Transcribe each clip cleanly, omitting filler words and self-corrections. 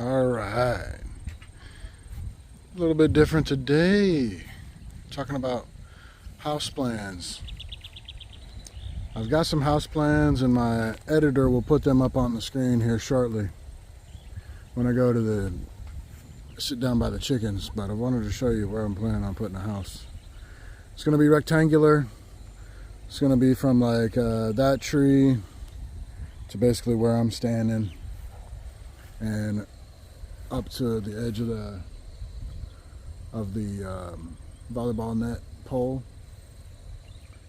All right. A little bit different today. Talking about house plans. I've got some house plans, and my editor will put them up on the screen here shortly when I go to sit down by the chickens. But I wanted to show you where I'm planning on putting a house. It's going to be rectangular. It's going to be from like that tree to basically where I'm standing, and up to the edge of the volleyball net pole.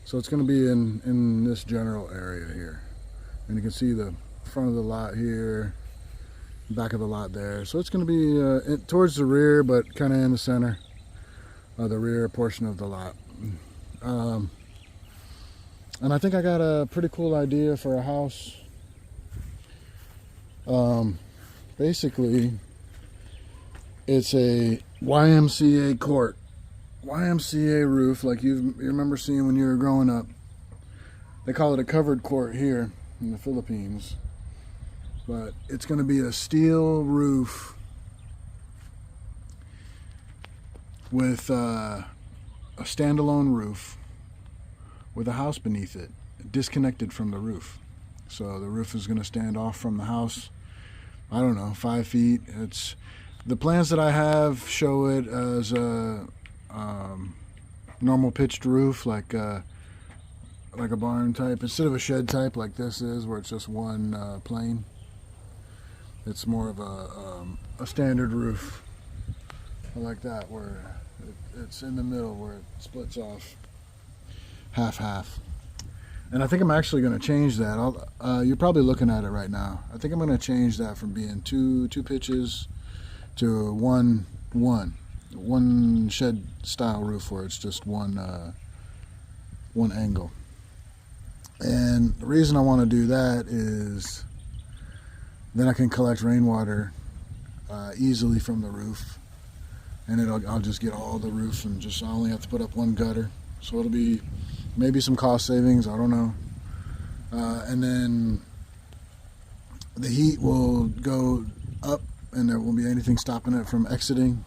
So it's going to be in this general area here, and you can see the front of the lot here, back of the lot there. So it's going to be towards the rear, but kind of in the center of the rear portion of the lot. And I think I got a pretty cool idea for a house. Basically, it's a YMCA court. YMCA roof, like you remember seeing when you were growing up. They call it a covered court here in the Philippines. But it's going to be a steel roof with a standalone roof with a house beneath it, disconnected from the roof. So the roof is going to stand off from the house, I don't know, 5 feet. It's the plans that I have show it as a normal pitched roof, like a barn type, instead of a shed type like this is, where it's just one plane. It's more of a standard roof like that, where it's in the middle, where it splits off half. And I think I'm actually going to change that. You're probably looking at it right now. I think I'm going to change that from being two pitches to one shed style roof, where it's just one angle. And the reason I want to do that is then I can collect rainwater easily from the roof, and I'll just get all the roof, and I only have to put up one gutter. So it'll be maybe some cost savings, I don't know. And then the heat will go up, and there won't be anything stopping it from exiting.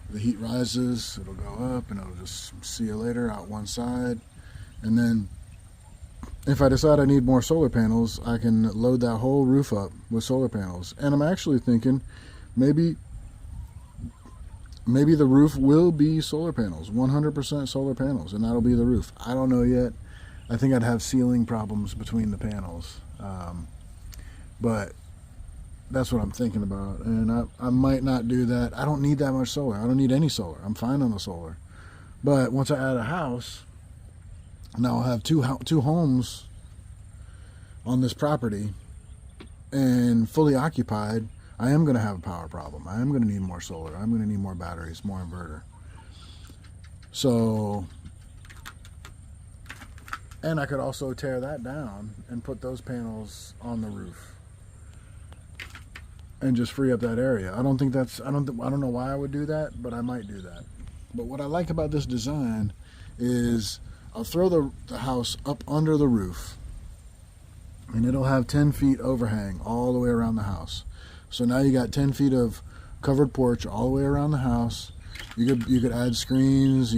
The heat rises, it'll go up, and it'll just see you later out one side. And then if I decide I need more solar panels, I can load that whole roof up with solar panels. And I'm actually thinking maybe the roof will be solar panels, 100% solar panels, and that'll be the roof. I don't know yet. I think I'd have ceiling problems between the panels. But that's what I'm thinking about. And I might not do that. I don't need that much solar. I don't need any solar. I'm fine on the solar. But once I add a house, now I'll have two homes on this property and fully occupied. I am going to have a power problem. I am going to need more solar. I'm going to need more batteries, more inverter. So, and I could also tear that down and put those panels on the roof and just free up that area. I don't know why I would do that, but I might do that. But what I like about this design is I'll throw the house up under the roof, and it'll have 10 feet overhang all the way around the house. So now you got 10 feet of covered porch all the way around the house. You could add screens.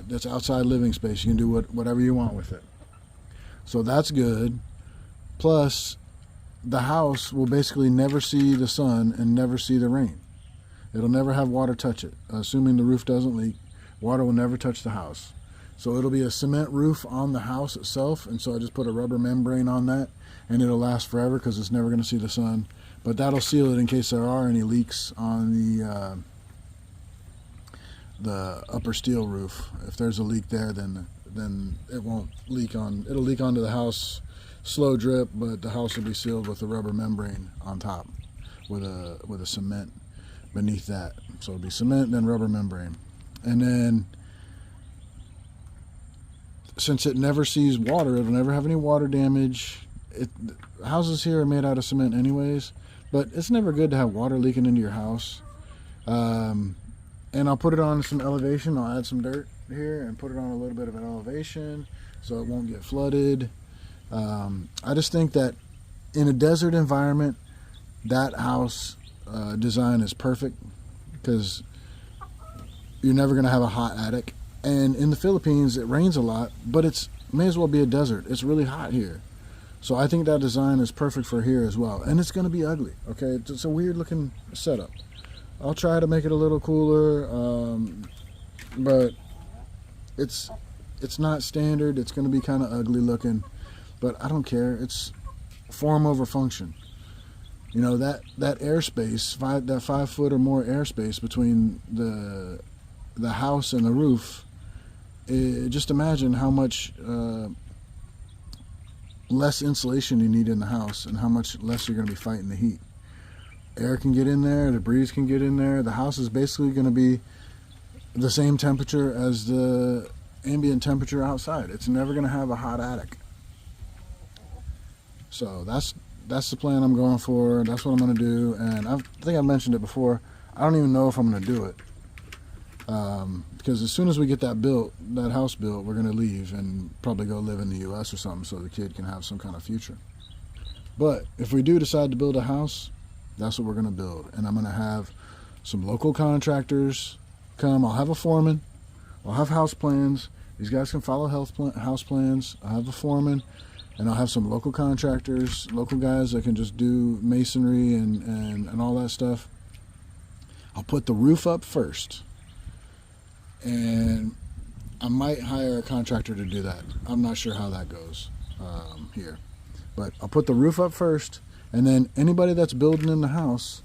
That's outside living space. You can do whatever you want with it. So that's good. Plus, the house will basically never see the sun and never see the rain. It'll never have water touch it. Assuming the roof doesn't leak, water will never touch the house. So it'll be a cement roof on the house itself, and so I just put a rubber membrane on that, and it'll last forever because it's never going to see the sun. But that'll seal it in case there are any leaks on the upper steel roof. If there's a leak there, then it won't leak on. It'll leak onto the house, slow drip, but the house will be sealed with a rubber membrane on top, with a cement beneath that. So it'll be cement, then rubber membrane, and then since it never sees water, it'll never have any water damage. Houses here are made out of cement anyways, but it's never good to have water leaking into your house. And I'll put it on some elevation. I'll add some dirt here and put it on a little bit of an elevation so it won't get flooded. I just think that in a desert environment, that house design is perfect because you're never going to have a hot attic. And in the Philippines, it rains a lot, but it's may as well be a desert. It's really hot here. So I think that design is perfect for here as well. And it's going to be ugly, okay? It's a weird looking setup. I'll try to make it a little cooler, but it's not standard. It's going to be kind of ugly looking, but I don't care. It's form over function. You know, that airspace, that 5 foot or more airspace between the house and the roof, just imagine how much less insulation you need in the house and how much less you're going to be fighting the heat. Air can get in there, the breeze can get in there. The house is basically going to be the same temperature as the ambient temperature outside. It's never going to have a hot attic. So that's the plan I'm going for. That's what I'm going to do. And I think I mentioned it before. I don't even know if I'm going to do it. Because as soon as we get that house built, we're going to leave and probably go live in the U.S. or something so the kid can have some kind of future. But if we do decide to build a house, that's what we're going to build. And I'm going to have some local contractors come. I'll have a foreman. I'll have house plans. These guys can follow house plans. I'll have a foreman. And I'll have some local contractors, local guys that can just do masonry and all that stuff. I'll put the roof up first. And I might hire a contractor to do that. I'm not sure how that goes here. But I'll put the roof up first. And then anybody that's building in the house,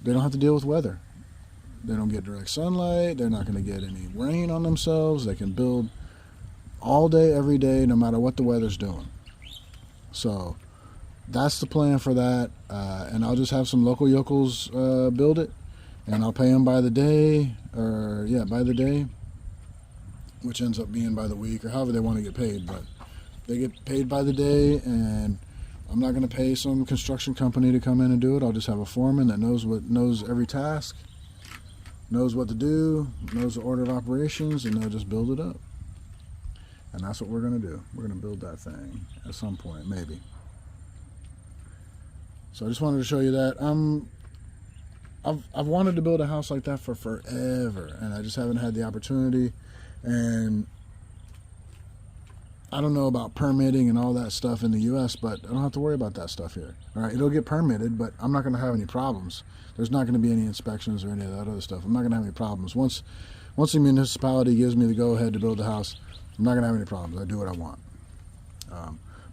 they don't have to deal with weather. They don't get direct sunlight. They're not going to get any rain on themselves. They can build all day, every day, no matter what the weather's doing. So that's the plan for that. And I'll just have some local yokels build it. And I'll pay them by the day, by the day, which ends up being by the week or however they want to get paid. But they get paid by the day, and I'm not going to pay some construction company to come in and do it. I'll just have a foreman that knows every task, knows what to do, knows the order of operations, and they'll just build it up. And that's what we're going to do. We're going to build that thing at some point, maybe. So I just wanted to show you that. I've wanted to build a house like that for forever, and I just haven't had the opportunity. And I don't know about permitting and all that stuff in the U.S., but I don't have to worry about that stuff here. All right, it'll get permitted, but I'm not going to have any problems. There's not going to be any inspections or any of that other stuff. I'm not going to have any problems. Once the municipality gives me the go-ahead to build a house, I'm not going to have any problems. I do what I want.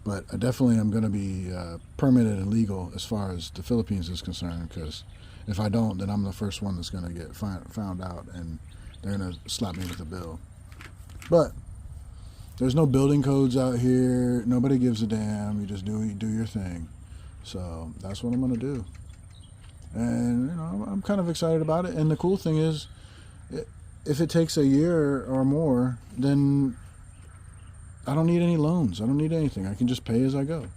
But I definitely am going to be permitted and legal as far as the Philippines is concerned, because if I don't, then I'm the first one that's going to get found out, and they're going to slap me with a bill. But there's no building codes out here. Nobody gives a damn. You just do your thing. So that's what I'm going to do. And, I'm kind of excited about it. And the cool thing is, if it takes a year or more, then I don't need any loans. I don't need anything. I can just pay as I go.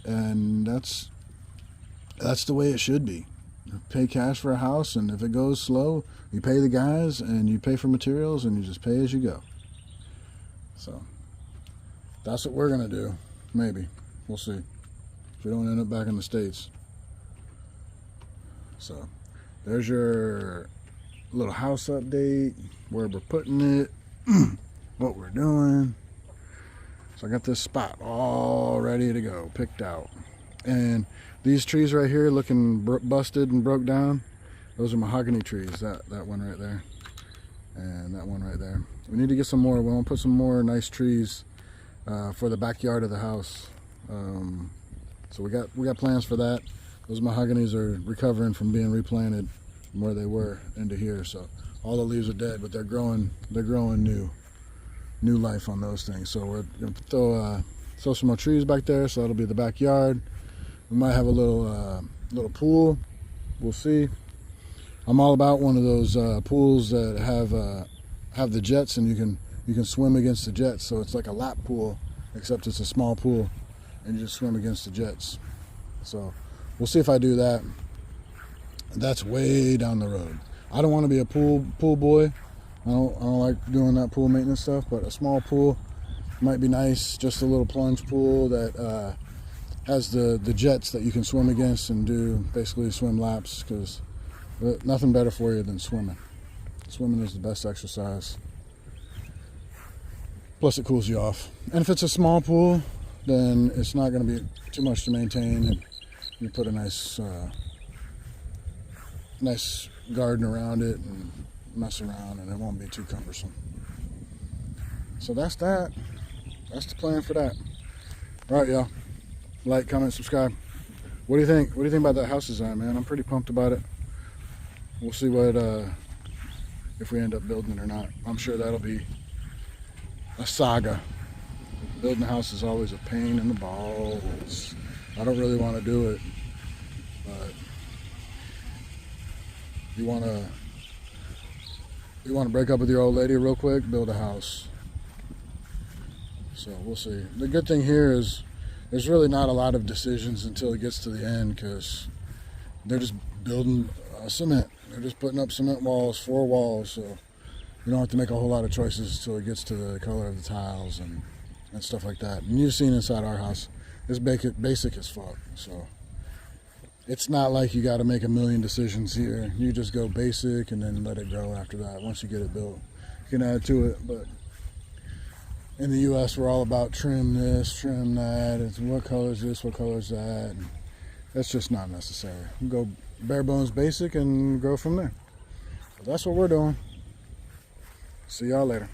And that's the way it should be. You pay cash for a house, and if it goes slow, you pay the guys, and you pay for materials, and you just pay as you go. So that's what we're going to do. Maybe. We'll see. If we don't end up back in the States. So there's your little house update, where we're putting it, what we're doing. So I got this spot all ready to go, picked out. And these trees right here looking busted and broke down, those are mahogany trees. That one right there, and that one right there. We need to get some more. We want to put some more nice trees for the backyard of the house. So we got plans for that. Those mahoganies are recovering from being replanted from where they were into here. So all the leaves are dead, but they're growing new life on those things. So we're gonna throw some more trees back there. So that'll be the backyard. We might have a little pool. We'll see. I'm all about one of those pools that have the jets, and you can swim against the jets. So it's like a lap pool, except it's a small pool, and you just swim against the jets. So we'll see if I do that. That's way down the road. I don't want to be a pool boy. I don't like doing that pool maintenance stuff, but a small pool might be nice. Just a little plunge pool that has the jets that you can swim against and do basically swim laps, because nothing better for you than swimming. Swimming is the best exercise. Plus it cools you off. And if it's a small pool, then it's not going to be too much to maintain, and you put a nice garden around it and mess around, and it won't be too cumbersome. So that's that. That's the plan for that. All right, y'all. Like, comment, subscribe. What do you think? What do you think about that house design, man? I'm pretty pumped about it. We'll see what if we end up building it or not. I'm sure that'll be a saga. Building a house is always a pain in the balls. I don't really want to do it, but you want to break up with your old lady real quick, build a house. So we'll see. The good thing here is there's really not a lot of decisions until it gets to the end, because they're just building cement. They're just putting up cement walls, 4 walls, so you don't have to make a whole lot of choices until it gets to the color of the tiles and stuff like that. And you've seen inside our house, it's basic as fuck. So it's not like you got to make a million decisions here. You just go basic and then let it go after that. Once you get it built, you can add to it. But in the U.S., we're all about trim this, trim that. It's what color is this, what color is that. And that's just not necessary. You go bare bones basic and go from there. So that's what we're doing. See y'all later.